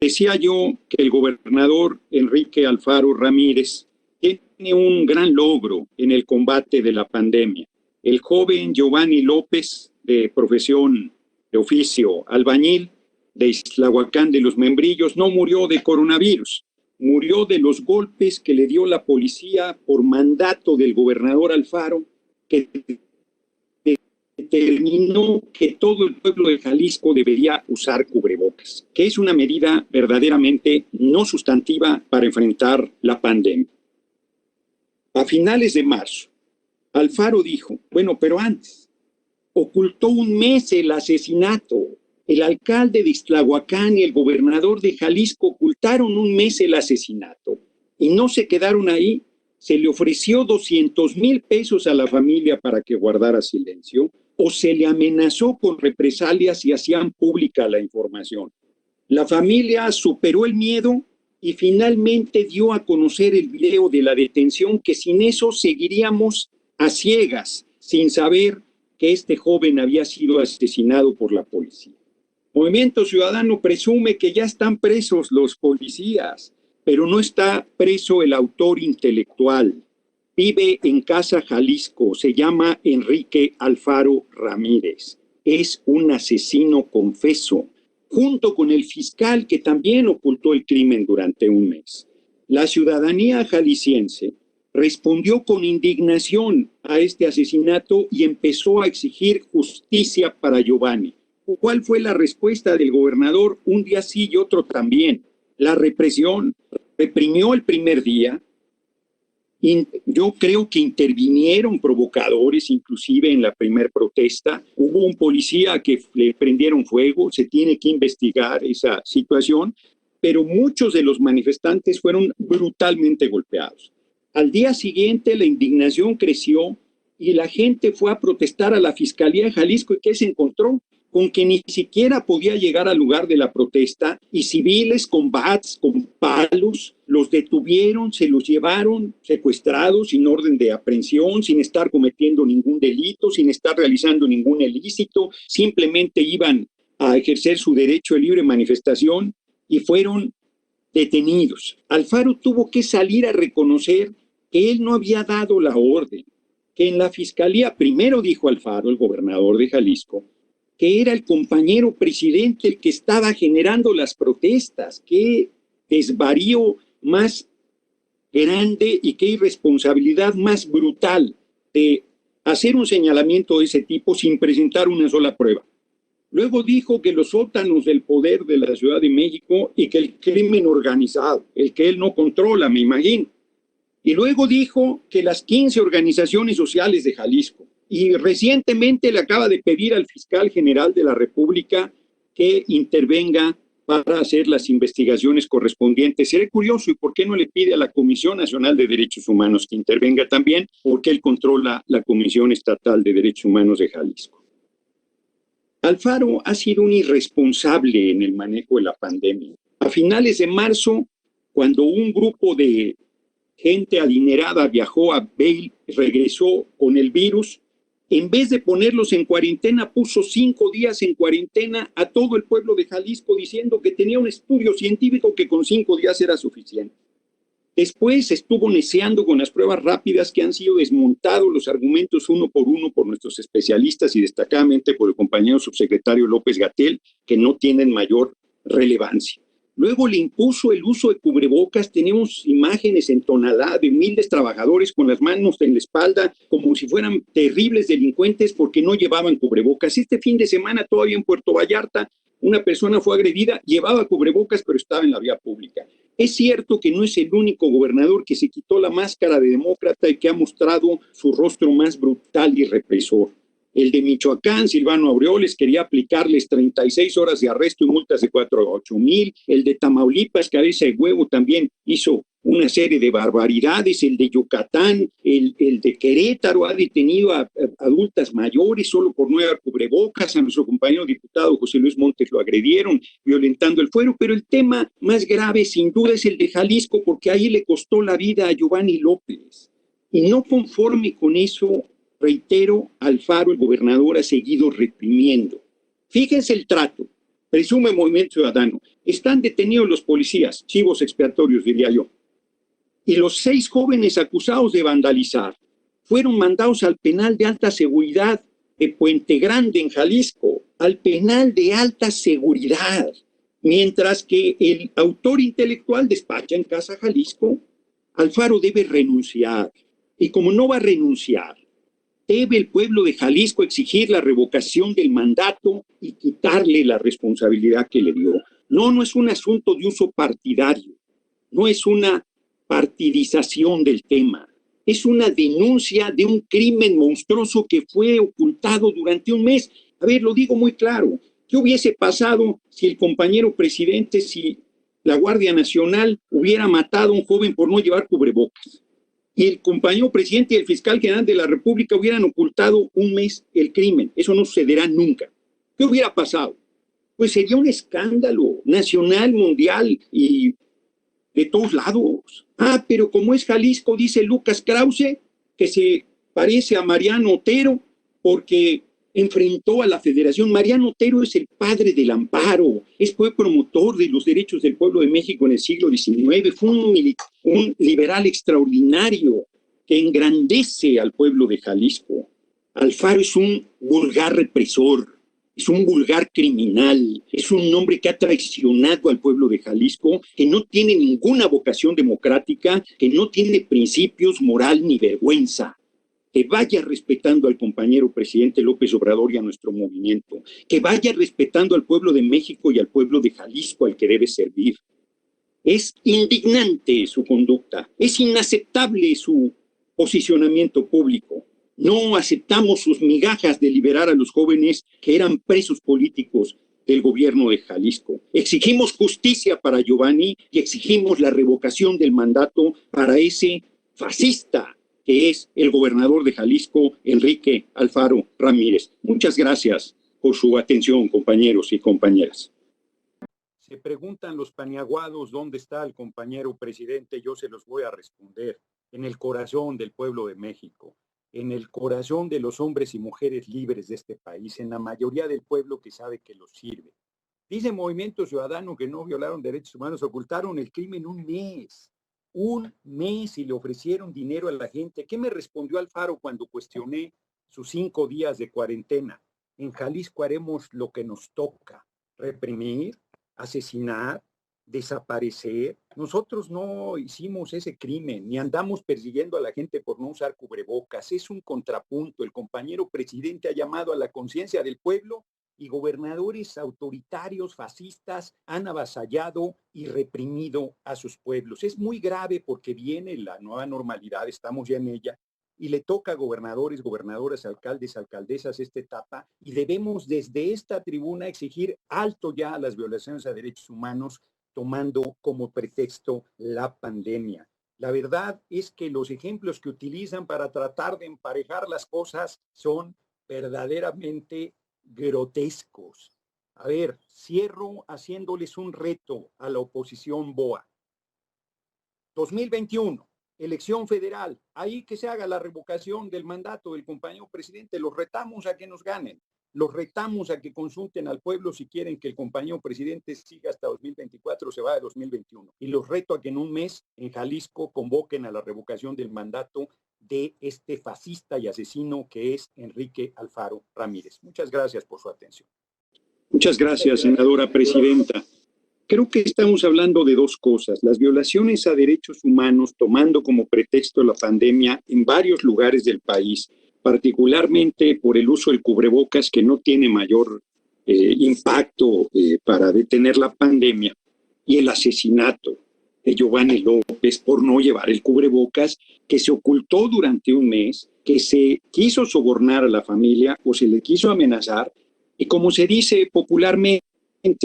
Decía yo que el gobernador Enrique Alfaro Ramírez tiene un gran logro en el combate de la pandemia. El joven Giovanni López, de profesión de oficio albañil, de Islahuacán de los Membrillos, no murió de coronavirus, murió de los golpes que le dio la policía por mandato del gobernador Alfaro, que determinó que todo el pueblo de Jalisco debería usar cubrebocas, que es una medida verdaderamente no sustantiva para enfrentar la pandemia. A finales de marzo, Alfaro dijo, bueno, pero antes, ocultó un mes el asesinato. El alcalde de Ixtlahuacán y el gobernador de Jalisco ocultaron un mes el asesinato y no se quedaron ahí. Se le ofreció 200,000 pesos a la familia para que guardara silencio o se le amenazó con represalias si hacían pública la información. La familia superó el miedo y finalmente dio a conocer el video de la detención, que sin eso seguiríamos a ciegas, sin saber que este joven había sido asesinado por la policía. Movimiento Ciudadano presume que ya están presos los policías, pero no está preso el autor intelectual. Vive en Casa Jalisco, se llama Enrique Alfaro Ramírez. Es un asesino confeso, junto con el fiscal que también ocultó el crimen durante un mes. La ciudadanía jalisciense respondió con indignación a este asesinato y empezó a exigir justicia para Giovanni. ¿Cuál fue la respuesta del gobernador? Un día sí y otro también. La represión. Reprimió el primer día. Yo creo que intervinieron provocadores, inclusive en la primera protesta. Hubo un policía que le prendieron fuego, se tiene que investigar esa situación, pero muchos de los manifestantes fueron brutalmente golpeados. Al día siguiente la indignación creció y la gente fue a protestar a la Fiscalía de Jalisco. ¿Y qué se encontró? Con que ni siquiera podía llegar al lugar de la protesta y civiles con bats, con palos, los detuvieron, se los llevaron secuestrados sin orden de aprehensión, sin estar cometiendo ningún delito, sin estar realizando ningún ilícito, simplemente iban a ejercer su derecho de libre manifestación y fueron detenidos. Alfaro tuvo que salir a reconocer que él no había dado la orden, que en la fiscalía, primero dijo Alfaro, el gobernador de Jalisco, que era el compañero presidente el que estaba generando las protestas. Qué desvarío más grande y qué irresponsabilidad más brutal de hacer un señalamiento de ese tipo sin presentar una sola prueba. Luego dijo que los sótanos del poder de la Ciudad de México y que el crimen organizado, el que él no controla, me imagino. Y luego dijo que las 15 organizaciones sociales de Jalisco. Y recientemente le acaba de pedir al fiscal general de la República que intervenga para hacer las investigaciones correspondientes. Sería curioso, ¿y por qué no le pide a la Comisión Nacional de Derechos Humanos que intervenga también? Porque él controla la Comisión Estatal de Derechos Humanos de Jalisco. Alfaro ha sido un irresponsable en el manejo de la pandemia. A finales de marzo, cuando un grupo de gente adinerada viajó a Bale, regresó con el virus, en vez de ponerlos en cuarentena, puso 5 días en cuarentena a todo el pueblo de Jalisco, diciendo que tenía un estudio científico que con 5 días era suficiente. Después estuvo neceando con las pruebas rápidas, que han sido desmontados los argumentos uno por nuestros especialistas y destacadamente por el compañero subsecretario López-Gatell, que no tienen mayor relevancia. Luego le impuso el uso de cubrebocas. Tenemos imágenes en Tonalá de humildes trabajadores con las manos en la espalda como si fueran terribles delincuentes porque no llevaban cubrebocas. Este fin de semana todavía en Puerto Vallarta una persona fue agredida, llevaba cubrebocas pero estaba en la vía pública. Es cierto que no es el único gobernador que se quitó la máscara de demócrata y que ha mostrado su rostro más brutal y represor. El de Michoacán, Silvano Aureoles, quería aplicarles 36 horas de arresto y multas de 4 a 8 mil. El de Tamaulipas, Cabeza de Huevo, también hizo una serie de barbaridades. El de Yucatán, el de Querétaro ha detenido a adultas mayores solo por no llevar cubrebocas. A nuestro compañero diputado José Luis Montes lo agredieron violentando el fuero. Pero el tema más grave sin duda es el de Jalisco, porque ahí le costó la vida a Giovanni López. Y no conforme con eso, reitero, Alfaro, el gobernador, ha seguido reprimiendo. Fíjense el trato. presume Movimiento Ciudadano. Están detenidos los policías, chivos expiatorios, diría yo. Y los 6 jóvenes acusados de vandalizar fueron mandados al penal de alta seguridad de Puente Grande, en Jalisco, al penal de alta seguridad, mientras que el autor intelectual despacha en Casa Jalisco. Alfaro debe renunciar, y como no va a renunciar, debe el pueblo de Jalisco exigir la revocación del mandato y quitarle la responsabilidad que le dio. No, no es un asunto de uso partidario, no es una partidización del tema. Es una denuncia de un crimen monstruoso que fue ocultado durante un mes. A ver, lo digo muy claro. ¿Qué hubiese pasado si el compañero presidente, si la Guardia Nacional hubiera matado a un joven por no llevar cubrebocas? Y el compañero presidente y el fiscal general de la República hubieran ocultado un mes el crimen. Eso no sucederá nunca. ¿Qué hubiera pasado? Pues sería un escándalo nacional, mundial y de todos lados. Ah, pero como es Jalisco, dice Lucas Krause, que se parece a Mariano Otero porque enfrentó a la Federación. Mariano Otero es el padre del amparo, fue promotor de los derechos del pueblo de México en el siglo XIX, fue un liberal extraordinario que engrandece al pueblo de Jalisco. Alfaro es un vulgar represor, es un vulgar criminal, es un hombre que ha traicionado al pueblo de Jalisco, que no tiene ninguna vocación democrática, que no tiene principios, moral ni vergüenza. Que vaya respetando al compañero presidente López Obrador y a nuestro movimiento, que vaya respetando al pueblo de México y al pueblo de Jalisco al que debe servir. Es indignante su conducta, es inaceptable su posicionamiento público. No aceptamos sus migajas de liberar a los jóvenes que eran presos políticos del gobierno de Jalisco. Exigimos justicia para Giovanni y exigimos la revocación del mandato para ese fascista que es el gobernador de Jalisco, Enrique Alfaro Ramírez. Muchas gracias por su atención, compañeros y compañeras. Se preguntan los paniaguados dónde está el compañero presidente. Yo se los voy a responder. En el corazón del pueblo de México, en el corazón de los hombres y mujeres libres de este país, en la mayoría del pueblo que sabe que los sirve. Dice Movimiento Ciudadano que no violaron derechos humanos, ocultaron el crimen un mes y le ofrecieron dinero a la gente. ¿Qué me respondió Alfaro cuando cuestioné sus 5 días de cuarentena? En Jalisco haremos lo que nos toca: reprimir, asesinar, desaparecer. Nosotros no hicimos ese crimen, ni andamos persiguiendo a la gente por no usar cubrebocas. Es un contrapunto. El compañero presidente ha llamado a la conciencia del pueblo y gobernadores autoritarios, fascistas, han avasallado y reprimido a sus pueblos. Es muy grave porque viene la nueva normalidad, estamos ya en ella, y le toca a gobernadores, gobernadoras, alcaldes, alcaldesas esta etapa, y debemos desde esta tribuna exigir alto ya a las violaciones a derechos humanos, tomando como pretexto la pandemia. La verdad es que los ejemplos que utilizan para tratar de emparejar las cosas son verdaderamente grotescos. A ver, cierro haciéndoles un reto a la oposición BOA. 2021, elección federal, ahí que se haga la revocación del mandato del compañero presidente. Los retamos a que nos ganen, los retamos a que consulten al pueblo si quieren que el compañero presidente siga hasta 2024, se va de 2021. Y los reto a que en un mes en Jalisco convoquen a la revocación del mandato de este fascista y asesino que es Enrique Alfaro Ramírez. Muchas gracias por su atención. Muchas gracias, senadora presidenta. Creo que estamos hablando de dos cosas: las violaciones a derechos humanos tomando como pretexto la pandemia en varios lugares del país, particularmente por el uso del cubrebocas, que no tiene mayor impacto para detener la pandemia, y el asesinato de Giovanni López por no llevar el cubrebocas, que se ocultó durante un mes, que se quiso sobornar a la familia o se le quiso amenazar, y como se dice popularmente,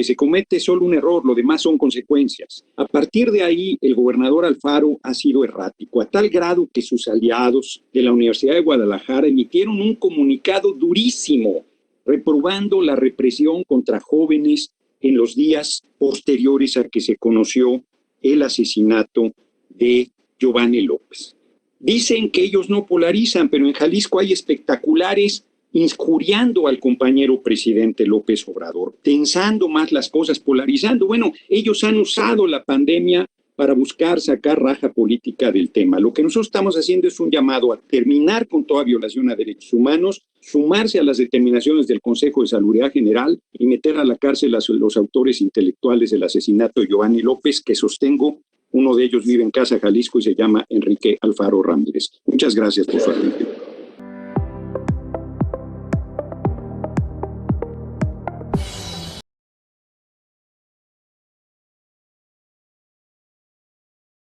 se comete solo un error, lo demás son consecuencias. A partir de ahí, el gobernador Alfaro ha sido errático, a tal grado que sus aliados de la Universidad de Guadalajara emitieron un comunicado durísimo, reprobando la represión contra jóvenes en los días posteriores a que se conoció el asesinato de Giovanni López. Dicen que ellos no polarizan, pero en Jalisco hay espectaculares injuriando al compañero presidente López Obrador, tensando más las cosas, polarizando. Bueno, ellos han usado la pandemia para buscar sacar raja política del tema. Lo que nosotros estamos haciendo es un llamado a terminar con toda violación a derechos humanos, sumarse a las determinaciones del Consejo de Salubridad General y meter a la cárcel a los autores intelectuales del asesinato de Giovanni López, que sostengo, uno de ellos vive en Casa Jalisco y se llama Enrique Alfaro Ramírez. Muchas gracias por su atención.